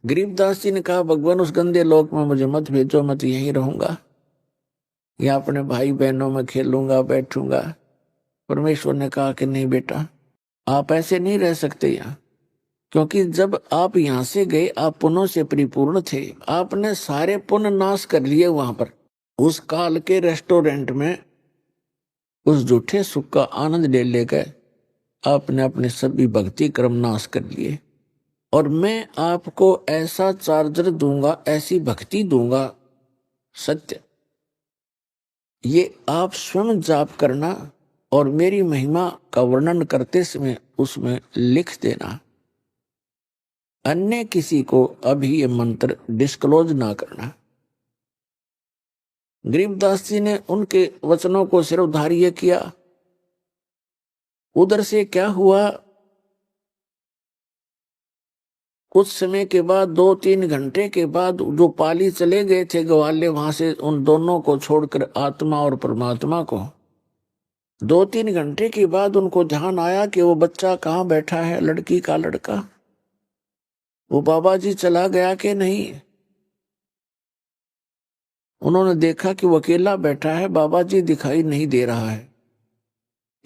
गरीबदास जी ने कहा, भगवान उस गंदे लोक में मुझे मत भेजो, मैं तो यहीं रहूंगा, या अपने भाई बहनों में खेलूंगा बैठूंगा। परमेश्वर ने कहा कि नहीं बेटा, आप ऐसे नहीं रह सकते यहाँ, क्योंकि जब आप यहां से गए आप पुण्यों से परिपूर्ण थे, आपने सारे पुण्य नाश कर लिए वहां पर उस काल के रेस्टोरेंट में, उस झूठे सुख का आनंद ले लेकर आपने अपने सभी भक्ति कर्म नाश कर लिए। और मैं आपको ऐसा चार्जर दूंगा, ऐसी भक्ति दूंगा, सत्य, ये आप स्वयं जाप करना और मेरी महिमा का वर्णन करते समय उसमें लिख देना, अन्य किसी को अभी ये मंत्र डिस्क्लोज ना करना। गरीबदास जी ने उनके वचनों को सिरोधार्य किया। उधर से क्या हुआ, कुछ समय के बाद 2-3 घंटे के बाद जो पाली चले गए थे ग्वाले, वहां से उन दोनों को छोड़कर आत्मा और परमात्मा को, 2-3 घंटे के बाद उनको ध्यान आया कि वो बच्चा कहाँ बैठा है, लड़की का लड़का, वो बाबा जी चला गया कि नहीं। उन्होंने देखा कि वो अकेला बैठा है, बाबा जी दिखाई नहीं दे रहा है।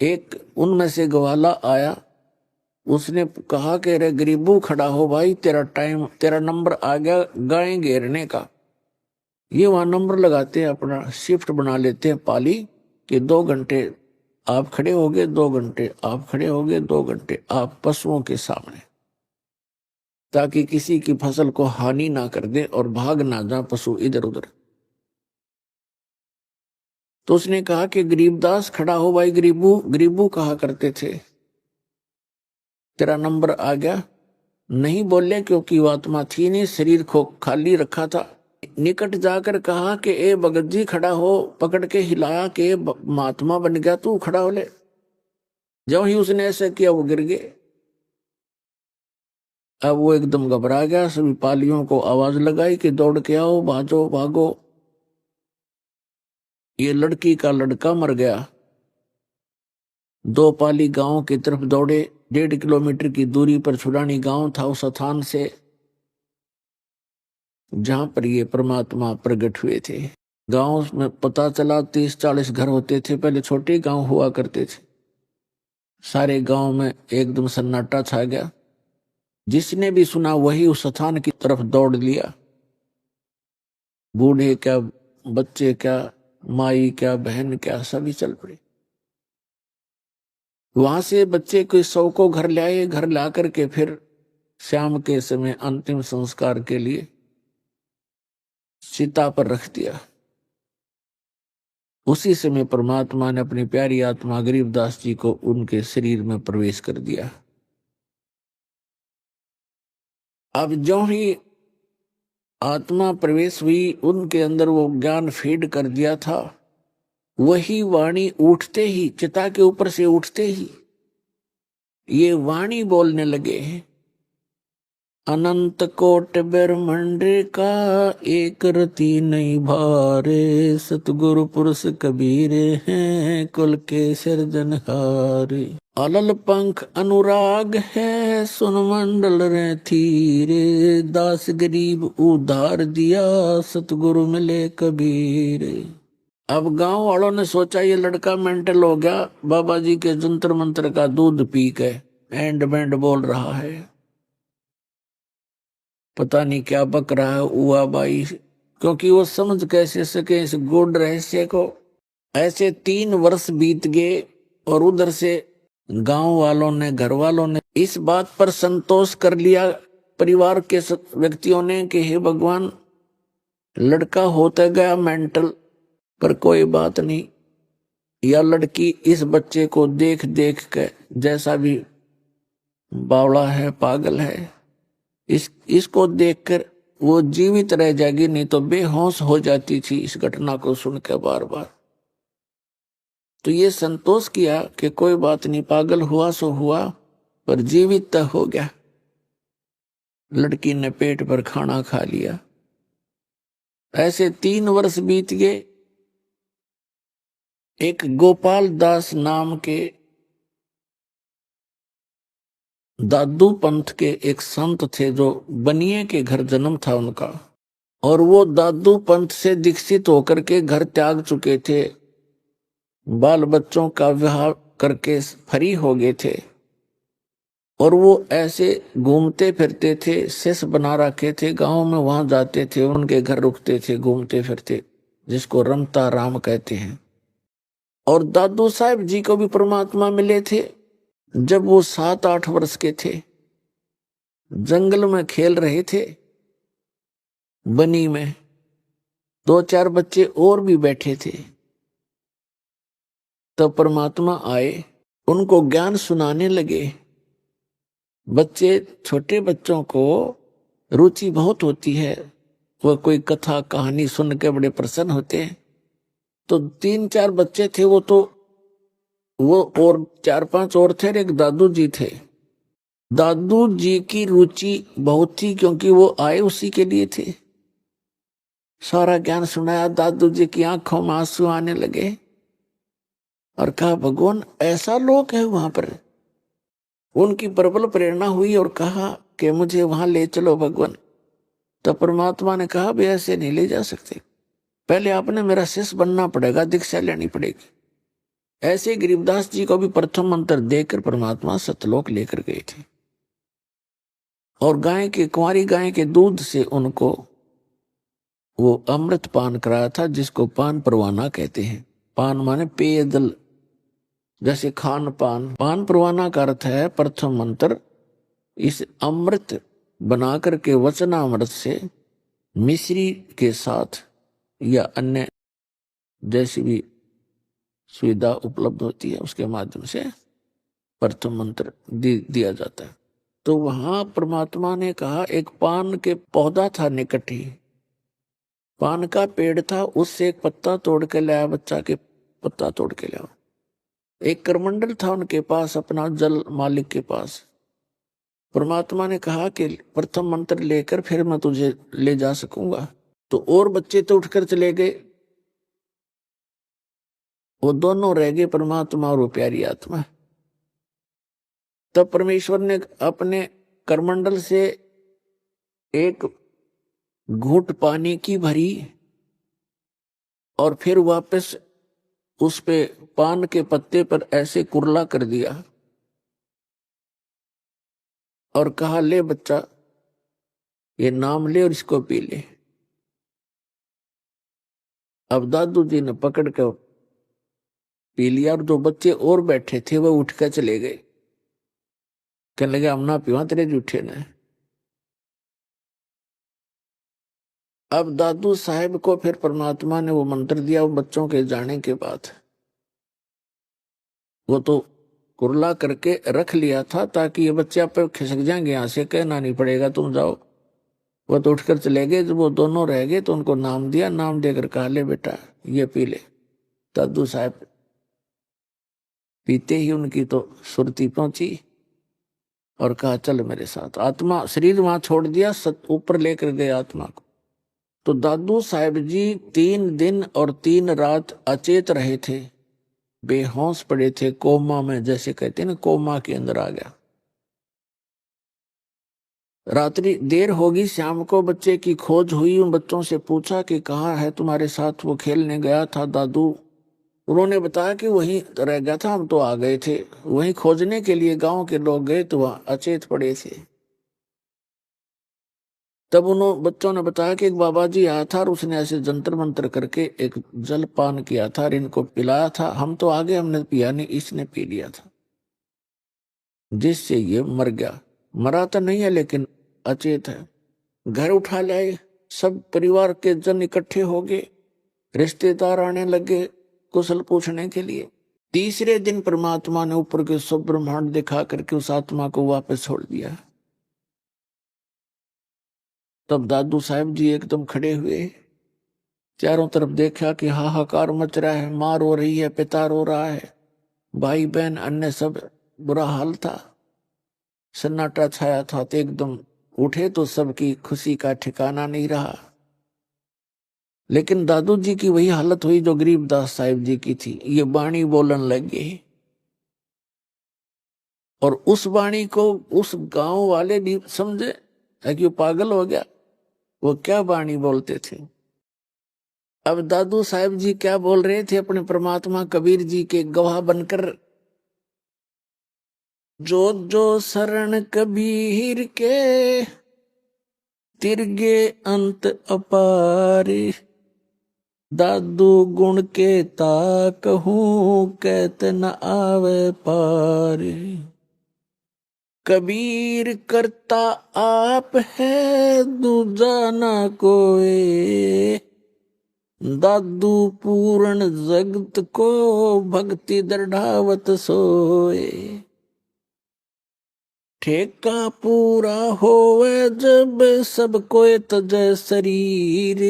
एक उनमें से ग्वाला आया, उसने कहा कि रे गरीबू खड़ा हो भाई, तेरा टाइम, तेरा नंबर आ गया गाय घेरने का। ये वहां नंबर लगाते हैं, अपना शिफ्ट बना लेते हैं पाली कि 2 घंटे आप खड़े होगे, 2 घंटे आप खड़े होगे, 2 घंटे आप पशुओं के सामने, ताकि किसी की फसल को हानि ना कर दे और भाग ना जा पशु इधर उधर। तो उसने कहा कि गरीबदास खड़ा हो भाई, गरीबू गरीबू कहा करते थे, तेरा नंबर आ गया। नहीं बोले क्योंकि वो आत्मा थी नहीं, शरीर को खाली रखा था। निकट जाकर कहा कि ए भगत जी खड़ा हो, पकड़ के हिलाया कि महात्मा बन गया तू, खड़ा हो ले। जब ही उसने ऐसा किया वो गिर गए। अब वो एकदम घबरा गया, सभी पालियों को आवाज लगाई कि दौड़ के आओ, भागो भागो, ये लड़की का लड़का मर गया। 2 पाली गांव की तरफ दौड़े। 1.5 किलोमीटर की दूरी पर छुड़ानी गांव था उस स्थान से जहां पर ये परमात्मा प्रकट हुए थे। गांव में पता चला 30-40 घर होते थे, पहले छोटे गांव हुआ करते थे। सारे गांव में एकदम सन्नाटा छा गया। जिसने भी सुना वही उस स्थान की तरफ दौड़ लिया। बूढ़े क्या, बच्चे क्या, माई क्या, बहन क्या, सभी चल पड़े। वहां से बच्चे को 100 को घर लाए, घर ला करके फिर शाम के समय अंतिम संस्कार के लिए चिता पर रख दिया। उसी समय परमात्मा ने अपनी प्यारी आत्मा गरीबदास जी को उनके शरीर में प्रवेश कर दिया। अब जो ही आत्मा प्रवेश हुई, उनके अंदर वो ज्ञान फीड कर दिया था, वही वाणी उठते ही, चिता के ऊपर से उठते ही ये वाणी बोलने लगे हैं, अनंत कोट ब्रह्मांड का एक रति नहीं भारे, सतगुरु पुरुष कबीरे हैं कुल के सिरजनहारे। अलल पंख अनुराग है सुन मंडल रे थीरे, दास गरीब उधार दिया सतगुरु मिले कबीरे। अब गांव वालों ने सोचा ये लड़का मेंटल हो गया, बाबा जी के जंतर मंत्र का दूध पी के एंड बैंड बोल रहा है, पता नहीं क्या बक रहा है हुआ बाई। क्योंकि वो समझ कैसे सके इस गूढ़ रहस्य को। ऐसे 3 वर्ष बीत गए और उधर से गांव वालों ने, घर वालों ने इस बात पर संतोष कर लिया, परिवार के व्यक्तियों ने, कि हे भगवान लड़का होता गया मेंटल, पर कोई बात नहीं, या लड़की इस बच्चे को देख देख के जैसा भी बावड़ा है, पागल है, इसको देखकर वो जीवित रह जाएगी, नहीं तो बेहोश हो जाती थी इस घटना को सुनकर बार बार। तो ये संतोष किया कि कोई बात नहीं, पागल हुआ सो हुआ, पर जीवित तो हो गया। लड़की ने पेट पर खाना खा लिया। ऐसे 3 वर्ष बीत गए। एक गोपाल दास नाम के दादू पंथ के एक संत थे जो बनिए के घर जन्म था उनका, और वो दादू पंथ से दीक्षित होकर के घर त्याग चुके थे, बाल बच्चों का विवाह करके फ्री हो गए थे, और वो ऐसे घूमते फिरते थे, शिष्य बना रखे थे, गांव में वहां जाते थे, उनके घर रुकते थे, घूमते फिरते, जिसको रमता राम कहते हैं। और दादू साहब जी को भी परमात्मा मिले थे जब वो 7-8 वर्ष के थे, जंगल में खेल रहे थे, बनी में 2-4 बच्चे और भी बैठे थे। तब परमात्मा आए, उनको ज्ञान सुनाने लगे। बच्चे, छोटे बच्चों को रुचि बहुत होती है, वो कोई कथा कहानी सुन के बड़े प्रसन्न होते हैं। तो 3-4 बच्चे थे वो और 4-5 और थे, एक दादू जी थे। दादू जी की रुचि बहुत थी क्योंकि वो आए उसी के लिए थे। सारा ज्ञान सुनाया, दादू जी की आंखों में आंसू आने लगे और कहा भगवान ऐसा लोग है वहां पर। उनकी प्रबल प्रेरणा हुई और कहा कि मुझे वहां ले चलो भगवान। तो परमात्मा ने कहा भी ऐसे नहीं ले जा सकते, पहले आपने मेरा शिष्य बनना पड़ेगा, दीक्षा लेनी पड़ेगी। ऐसे गरीबदास जी को भी प्रथम मंत्र देकर परमात्मा सतलोक लेकर गए थे, और गाय के, कुंवारी गाय के दूध से उनको वो अमृत पान कराया था, जिसको पान परवाना कहते हैं। पान माने पेय दल, जैसे खान पान। पान परवाना का अर्थ है प्रथम मंत्र इस अमृत बना करके वचनामृत से मिश्री के साथ या अन्य जैसी भी सुविधा उपलब्ध होती है उसके माध्यम से प्रथम मंत्र दिया जाता है। तो वहां परमात्मा ने कहा, एक पान के पौधा था निकट ही, पान का पेड़ था, उससे एक पत्ता तोड़ के लाया, बच्चा के पत्ता तोड़ के लाया। एक करमंडल था उनके पास, अपना जल मालिक के पास। परमात्मा ने कहा कि प्रथम मंत्र लेकर फिर मैं तुझे ले जा सकूंगा। तो और बच्चे तो उठकर चले गए, वो दोनों रह गए, परमात्मा और वो प्यारी आत्मा। तब परमेश्वर ने अपने करमंडल से एक घूंट पानी की भरी और फिर वापस उस पे पान के पत्ते पर ऐसे कुरला कर दिया और कहा, ले बच्चा ये नाम ले और इसको पी ले। अब दादू जी ने पकड़ कर पी लिया, और जो बच्चे और बैठे थे वो उठ कर चले गए, कहने लगे हम ना पीवा, तेरे जूठे ने। अब दादू साहब को फिर परमात्मा ने वो मंत्र दिया, वो बच्चों के जाने के बाद वो तो कुरला करके रख लिया था ताकि ये बच्चे आप पे खिसक जाएंगे, यहां से कहना नहीं पड़ेगा तुम जाओ। वो तो उठकर चले गए। जब वो दोनों रह गए तो उनको नाम दिया, नाम देकर कहा, ले बेटा ये पी ले। दादू साहब पीते ही उनकी तो सुरती पहुंची और कहा, चल मेरे साथ। आत्मा शरीर वहां छोड़ दिया, ऊपर लेकर गए आत्मा को। तो दादू साहब जी 3 दिन और 3 रात अचेत रहे थे, बेहोश पड़े थे, कोमा में, जैसे कहते हैं ना, कोमा के अंदर आ गया। रात्रि देर होगी, शाम को बच्चे की खोज हुई। उन बच्चों से पूछा कि कहाँ है तुम्हारे साथ वो खेलने गया था दादू। उन्होंने बताया कि वहीं रह गया था, हम तो आ गए थे। वहीं खोजने के लिए गांव के लोग गए तो वहां अचेत पड़े थे। तब उन बच्चों ने बताया कि एक बाबा जी आया था और उसने ऐसे जंतर मंतर करके एक जल पान किया था और इनको पिलाया था। हम तो आगे, हमने पिया नहीं, इसने पी लिया था, जिससे ये मर गया। मरा तो नहीं है लेकिन अचेत है। घर उठा लाए, सब परिवार के जन इकट्ठे हो गए, रिश्तेदार आने लगे कुशल पूछने के लिए। तीसरे दिन परमात्मा ने ऊपर के सब ब्रह्मांड दिखा करके उस आत्मा को वापस छोड़ दिया। तब दादू साहब जी एकदम खड़े हुए, चारों तरफ देखा कि हाहाकार मच रहा है, मां रो रही है, पिता रो रहा है, भाई बहन अन्य सब बुरा हाल था, सन्नाटा छाया था। तो एकदम उठे तो सबकी खुशी का ठिकाना नहीं रहा। लेकिन दादू जी की वही हालत हुई जो गरीबदास साहिब जी की थी, ये बाणी बोलन लग गए और उस वाणी को उस गांव वाले नहीं समझे है कि वो पागल हो गया। वो क्या वाणी बोलते थे। अब दादू साहब जी क्या बोल रहे थे अपने परमात्मा कबीर जी के गवाह बनकर, जो जो शरण कबीर के तिरगे अंत अपारे, दादू गुण के ताकहूं कहत न आवे पारे। कबीर करता आप है दूजा ना कोई, दादू पूर्ण जगत को भक्ति दृढ़ावत सोए। ठेका पूरा होवे जब सब कोई तजै शरीर,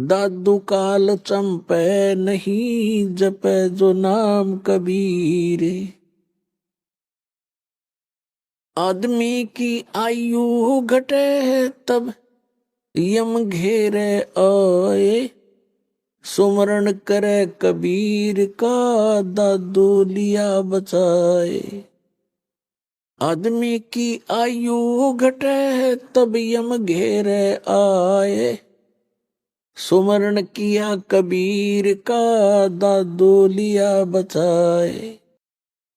दादू काल चंपे नहीं जपे जो नाम कबीर। आदमी की आयु घटे तब यम घेरे आए, सुमरण करे कबीर का दादू लिया बचाए। आदमी की आयु घटे तब यम घेरे आए, सुमरण किया कबीर का दादू लिया बचाए।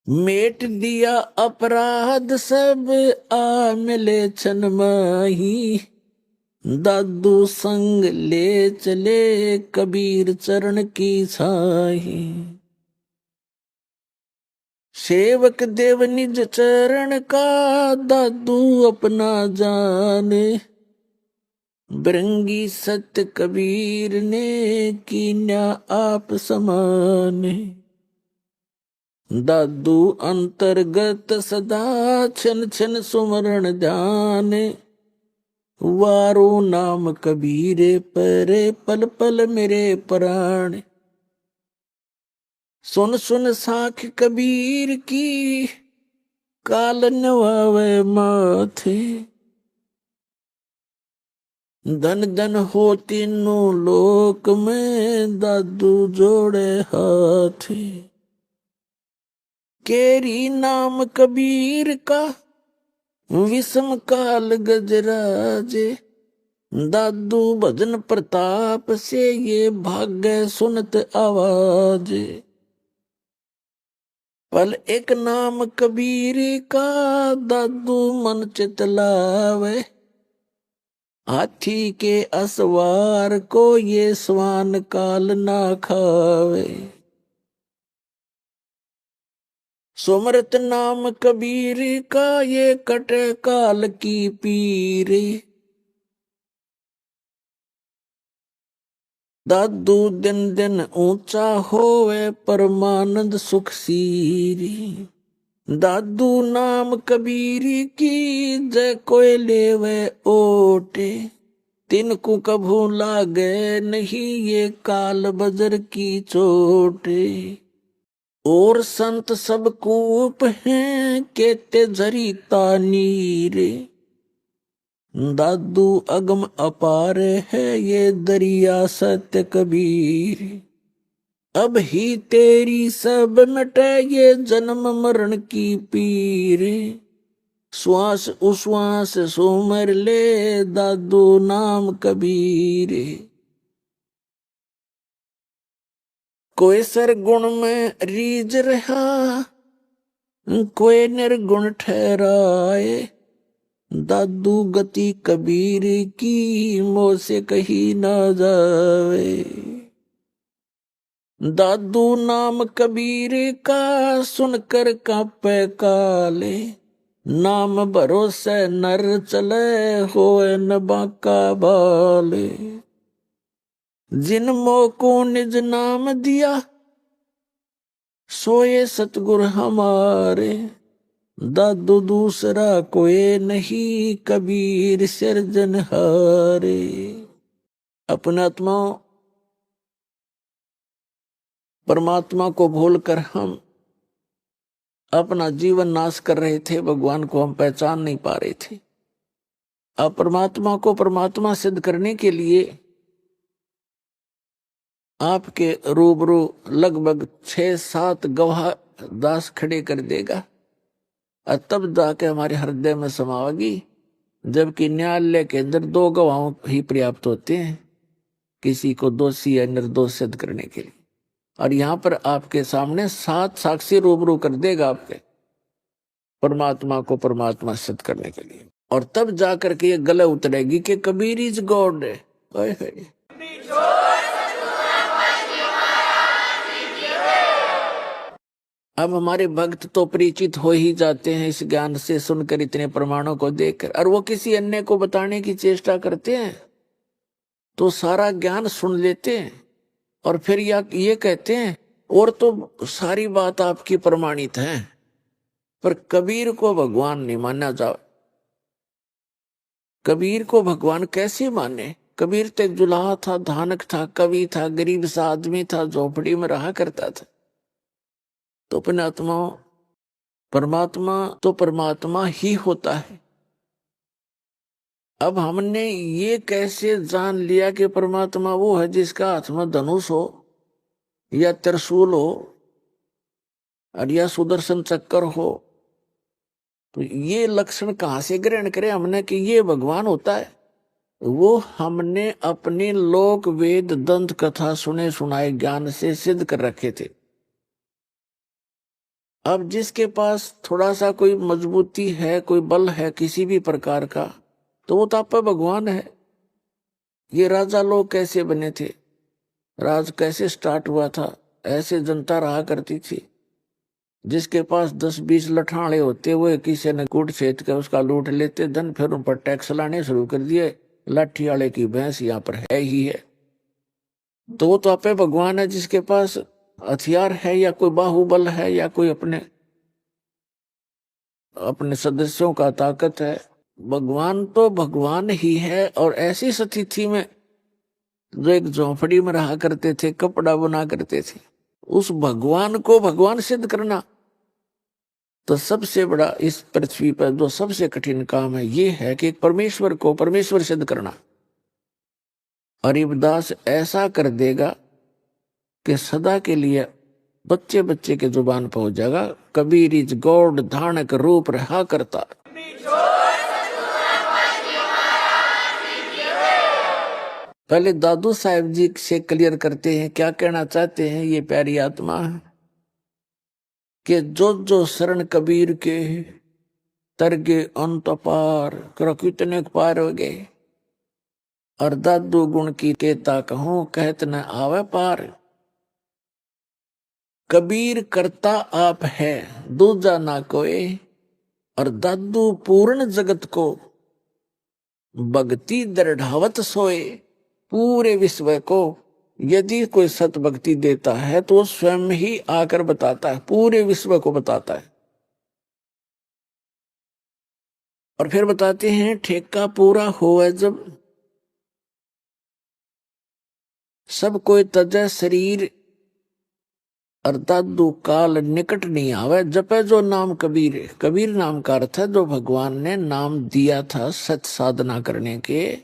मेट दिया अपराध सब आ मिले छन माही, दादू संग ले चले कबीर चरण की छाही। सेवक देव निज चरण का दादू अपना जाने, बिरंगी सत्य कबीर ने कीन्या आप समाने। दादू अंतर्गत सदा छन छन सुमरण ध्यान, वारो नाम कबीरे परे पल पल मेरे प्राण। सुन सुन साख कबीर की काल नवावे माथे, धन धन हो तीनों लोक में दादू जोड़े हाथे। केरी नाम कबीर का विषम काल गजराजे, दादू भजन प्रताप से ये भाग्य सुनत आवाज। पल एक नाम कबीर का दादू मन चित लावे, हाथी के असवार को ये स्वान काल ना खावे। सुमरत नाम कबीर का ये कटे काल की पीरे, दादू दिन दिन ऊंचा होवे परमानंद सुख सीरी। दादू नाम कबीर की जय कोई लेवे ओटे, तिनको कभू लागे नहीं ये काल बजर की चोटे। और संत सब कूप हैं केते झरीता नीरे, दादू अगम अपार है ये दरिया सत्य कबीर। अब ही तेरी सब मिटे ये जन्म मरण की पीर, श्वास उश्वास सुमर ले दादू नाम कबीर। कोई सरगुण में रीझ रहा कोई निर्गुण ठहराए, दादू गति कबीर की मोह से कही ना जावे। दादू नाम कबीर का सुनकर कांपे काले, नाम भरोसे नर चले होए न बाका बाले। जिन मोह को निज नाम दिया सोए सतगुर हमारे, दादू दूसरा कोई नहीं कबीर सिरजनहारे। अपने आत्माओं परमात्मा को भूलकर हम अपना जीवन नाश कर रहे थे, भगवान को हम पहचान नहीं पा रहे थे। अब परमात्मा को परमात्मा सिद्ध करने के लिए आपके रूबरू लगभग 6-7 गवाह दास खड़े कर देगा। और तब जाके हमारे हृदय में समावेगी। जबकि न्यायालय के अंदर 2 गवाहों ही पर्याप्त होते हैं किसी को दोषी या निर्दोष सिद्ध करने के लिए। और यहां पर आपके सामने 7 साक्षी रूबरू कर देगा आपके परमात्मा को परमात्मा सिद्ध करने के लिए। और तब जाकर के ये गले उतरेगी कि कबीर इज गॉड। अब हमारे भक्त तो परिचित हो ही जाते हैं इस ज्ञान से, सुनकर इतने प्रमाणों को देखकर, और वो किसी अन्य को बताने की चेष्टा करते हैं तो सारा ज्ञान सुन लेते हैं और फिर ये कहते हैं और तो सारी बात आपकी प्रमाणित है, पर कबीर को भगवान नहीं माना जाए। कबीर को भगवान कैसे माने? कबीर तो जुलाहा था, धानक था, कवि था, गरीब सा आदमी था, झोपड़ी में रहा करता था। तो परमात्मा ही होता है। अब हमने ये कैसे जान लिया कि परमात्मा वो है जिसका हाथ में धनुष हो या त्रिशूल हो और या सुदर्शन चक्र हो? तो ये लक्षण कहां से ग्रहण करें हमने कि ये भगवान होता है? वो हमने अपने लोक वेद दंत कथा सुने सुनाए ज्ञान से सिद्ध कर रखे थे। अब जिसके पास थोड़ा सा कोई मजबूती है, कोई बल है किसी भी प्रकार का, तो वो तो आप भगवान है। ये राजा लोग कैसे बने थे, राज कैसे स्टार्ट हुआ था? ऐसे जनता रहा करती थी जिसके पास 10-20 लठाड़े होते, वो किसी ने कूट फेंक के उसका लूट लेते धन, फिर उन पर टैक्स लाने शुरू कर दिए। लाठी वाले की भैंस यहाँ पर है ही है। तो वो तो आपे भगवान है जिसके पास हथियार है या कोई बाहुबल है या कोई अपने सदस्यों का ताकत है। भगवान तो भगवान ही है। और ऐसी स्थिति में जो एक झोंपड़ी में रहा करते थे, कपड़ा बना करते थे, उस भगवान को भगवान सिद्ध करना तो सबसे बड़ा इस पृथ्वी पर जो सबसे कठिन काम है ये है कि परमेश्वर को परमेश्वर सिद्ध करना। और इब्दास ऐसा कर देगा कि सदा के लिए बच्चे बच्चे के जुबान पर हो जाएगा, कबीर इज गॉड, धानक रूप रहा करता। पहले दादू साहब जी से क्लियर करते हैं क्या कहना चाहते हैं ये प्यारी आत्मा कि जो शरण कबीर के तरगे अंत पार करो, कितने पार हो गए। और दादू गुण की केता कहूं कहत न आवे पार। कबीर करता आप है दूजा ना कोई, और दादू पूर्ण जगत को भक्ति दृढ़ावत सोए। पूरे विश्व को यदि कोई सत भक्ति देता है तो स्वयं ही आकर बताता है, पूरे विश्व को बताता है। और फिर बताते हैं ठेका पूरा होवे जब, सब कोई तजय शरीर, और दादू काल निकट नहीं आवे। जपे जो नाम कबीर, कबीर नाम का अर्थ है जो भगवान ने नाम दिया था सत साधना करने के,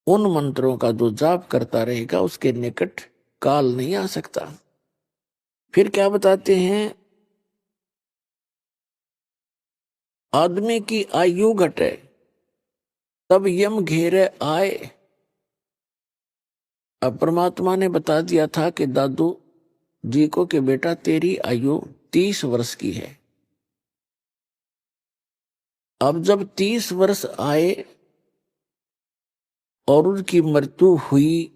उन मंत्रों का जो जाप करता रहेगा उसके निकट काल नहीं आ सकता। फिर क्या बताते हैं, आदमी की आयु घटे तब यम घेरे आए। अब परमात्मा ने बता दिया था कि दादू जी को कि बेटा तेरी आयु 30 वर्ष की है। अब जब 30 वर्ष आए और उनकी मृत्यु हुई,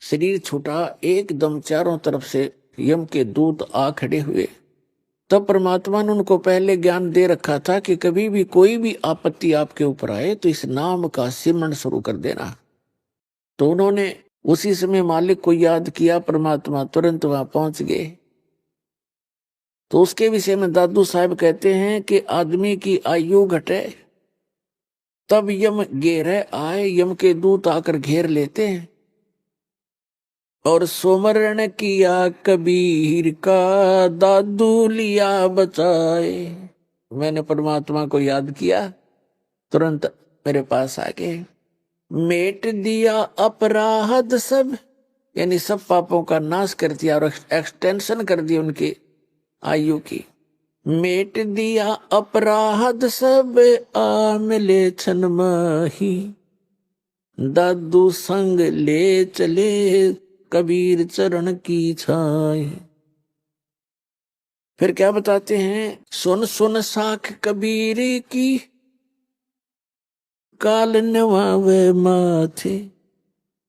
शरीर छूटा, एकदम चारों तरफ से यम के दूत आ खड़े हुए, तब परमात्मा ने उनको पहले ज्ञान दे रखा था कि कभी भी कोई भी आपत्ति आपके ऊपर आए तो इस नाम का सिमरन शुरू कर देना। तो उन्होंने उसी समय मालिक को याद किया, परमात्मा तुरंत वहां पहुंच गए। तो उसके विषय में दादू साहब कहते हैं कि आदमी की आयु घटे तब यम घेरे आए, यम के दूत आकर घेर लेते हैं। और सुमरण किया कबीर का दादू लिया बचाए। मैंने परमात्मा को याद किया, तुरंत मेरे पास आ गए। मेट दिया अपराध सब, यानी सब पापों का नाश कर दिया और एक्सटेंशन कर दी उनकी आयु की। मेट दिया अपराध सब आ मिले छन माही, दादू संग ले चले कबीर चरण की छाई। फिर क्या बताते हैं, सुन सुन साख कबीर की, काल नवावे माथे,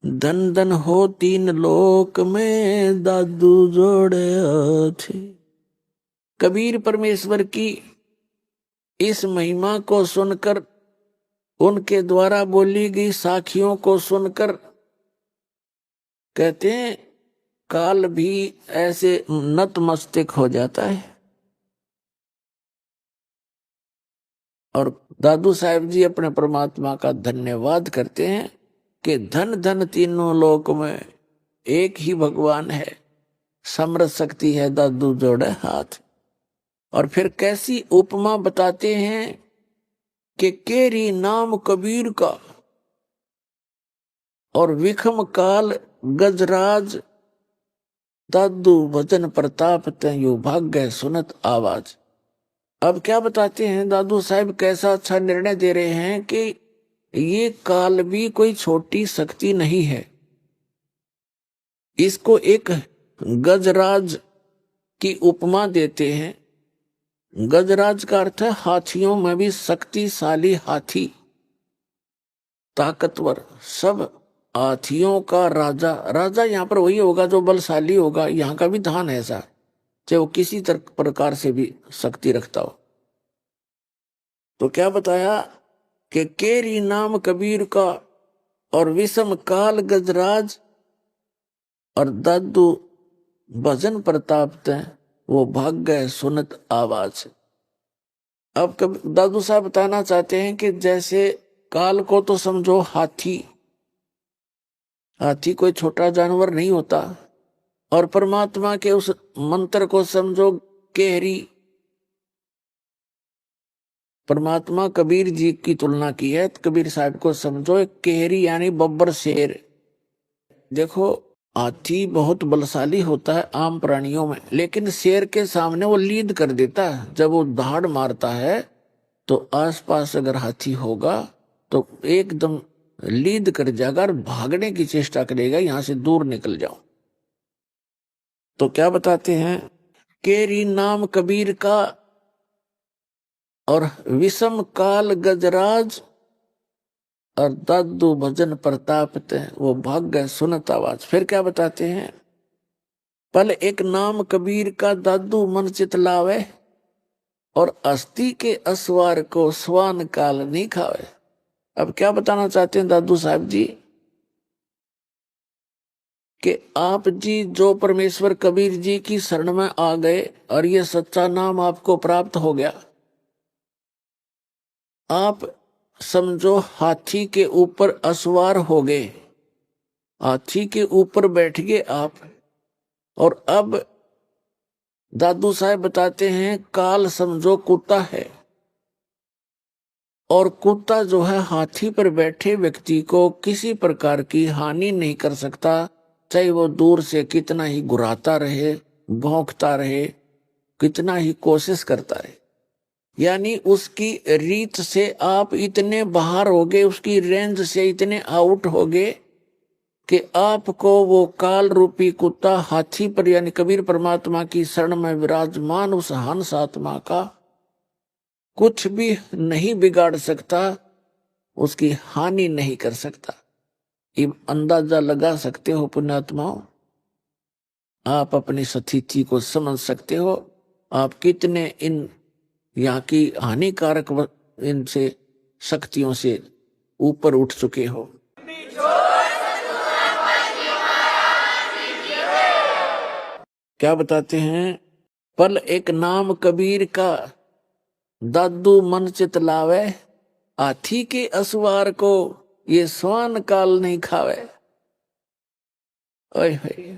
धन धन हो तीन लोक में दादू जोड़े थे। कबीर परमेश्वर की इस महिमा को सुनकर, उनके द्वारा बोली गई साखियों को सुनकर कहते हैं काल भी ऐसे नतमस्तक हो जाता है। और दादू साहब जी अपने परमात्मा का धन्यवाद करते हैं कि धन धन तीनों लोक में एक ही भगवान है, समर्थ शक्ति है दादू जोड़े हाथ। और फिर कैसी उपमा बताते हैं कि केरी नाम कबीर का और विखम काल गजराज, दादू भजन प्रताप तयु भाग्य सुनत आवाज। अब क्या बताते हैं दादू साहब, कैसा अच्छा निर्णय दे रहे हैं कि ये काल भी कोई छोटी शक्ति नहीं है। इसको एक गजराज की उपमा देते हैं। गजराज का अर्थ है हाथियों में भी शक्तिशाली हाथी, ताकतवर, सब हाथियों का राजा। राजा यहाँ पर वही होगा जो बलशाली होगा। यहाँ का भी धान है ऐसा, चाहे वो किसी प्रकार से भी शक्ति रखता हो। तो क्या बताया कि केरी नाम कबीर का और विषम काल गजराज और दादू भजन प्रताप तय वो भाग्य सुनत आवाज। अब दादू साहब बताना चाहते हैं कि जैसे काल को तो समझो हाथी, हाथी कोई छोटा जानवर नहीं होता, और परमात्मा के उस मंत्र को समझो केहरी। परमात्मा कबीर जी की तुलना की है, तो कबीर साहब को समझो एक केहरी यानी बब्बर शेर। देखो हाथी बहुत बलशाली होता है आम प्राणियों में, लेकिन शेर के सामने वो लीद कर देता है। जब वो दहाड़ मारता है तो आसपास अगर हाथी होगा तो एकदम लीद कर जाएगा और भागने की चेष्टा करेगा, यहां से दूर निकल जाओ। तो क्या बताते हैं, केरी नाम कबीर का और विषम काल गजराज और दादू भजन प्रताप वो भाग्य सुनत आवाज। फिर क्या बताते हैं, पल एक नाम कबीर का दादू मन चित लावे, और अस्थि के असवार को स्वान काल नहीं खावे। अब क्या बताना चाहते हैं दादू साहब जी कि आप जी जो परमेश्वर कबीर जी की शरण में आ गए और ये सच्चा नाम आपको प्राप्त हो गया, आप समझो हाथी के ऊपर असवार हो गए, हाथी के ऊपर बैठ गए आप। और अब दादू साहब बताते हैं काल समझो कुत्ता है, और कुत्ता जो है हाथी पर बैठे व्यक्ति को किसी प्रकार की हानि नहीं कर सकता, चाहे वो दूर से कितना ही गुर्राता रहे, भौंकता रहे, कितना ही कोशिश करता रहे। यानी उसकी रीत से आप इतने बाहर हो गए, उसकी रेंज से इतने आउट हो गए कि आपको वो काल रूपी कुत्ता हाथी पर यानी कबीर परमात्मा की शरण में विराजमान उस हंस आत्मा का कुछ भी नहीं बिगाड़ सकता, उसकी हानि नहीं कर सकता। ये अंदाजा लगा सकते हो पुण्यात्माओं, आप अपनी स्थिति को समझ सकते हो, आप कितने इन यहाँ की हानिकारक इनसे शक्तियों से ऊपर उठ चुके हो। क्या बताते हैं, पल एक नाम कबीर का दादू मन चित लावे, हाथी के असवार को ये स्वान काल नहीं खावे। ओए होए,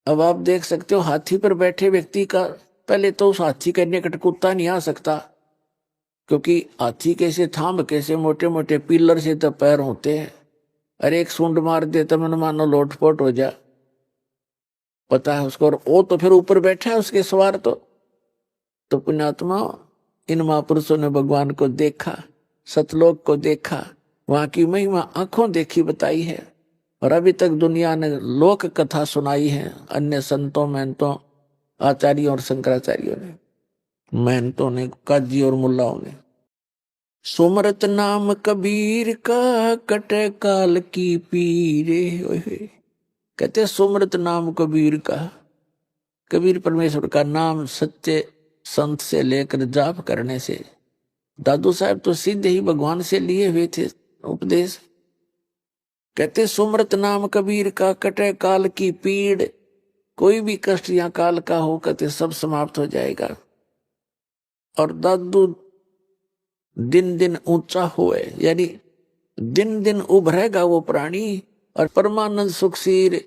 अब आप देख सकते हो हाथी पर बैठे व्यक्ति का, पहले तो उस हाथी के निकट कुत्ता नहीं आ सकता, क्योंकि हाथी कैसे थाम कैसे मोटे मोटे पिलर से तो पैर होते हैं, अरे एक सूंड मार दे तो मन मानो लोटपोट हो जा, पता है उसको। और वो तो फिर ऊपर बैठा है उसके सवार, तो तो पुण्यात्मा, इन महापुरुषों ने भगवान को देखा, सतलोक को देखा, वहां की महिमा आंखों देखी बताई है। और अभी तक दुनिया ने लोक कथा सुनाई है अन्य संतों महंतों आचार्यों और शंकराचार्यों ने, महंतों ने, काजी और मुल्लाओं ने। सुमरत नाम कबीर का कटे काल की पीरे। कहते सुमरत नाम कबीर का, कबीर परमेश्वर का नाम सच्चे संत से लेकर जाप करने से। दादू साहब तो सीधे ही भगवान से लिए हुए थे उपदेश। कहते सुमरत नाम कबीर का कटे काल की पीड़, कोई भी कष्ट या काल का हो कहते सब समाप्त हो जाएगा। और दादू दिन दिन ऊंचा हुए, यानी दिन दिन उभरेगा वो प्राणी और परमानंद सुखसीर।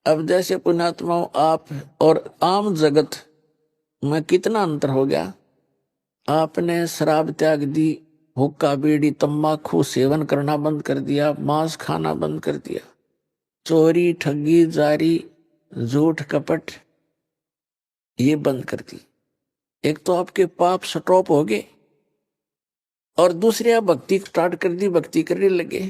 अब जैसे पुण्यात्माओं आप और आम जगत में कितना अंतर हो गया। आपने शराब त्याग दी, हुक्का बीड़ी तंबाकू सेवन करना बंद कर दिया, मांस खाना बंद कर दिया, चोरी ठगी जारी झूठ कपट ये बंद कर दी। एक तो आपके पाप स्टॉप हो गए और दूसरे आप भक्ति स्टार्ट कर दी, भक्ति करने लगे।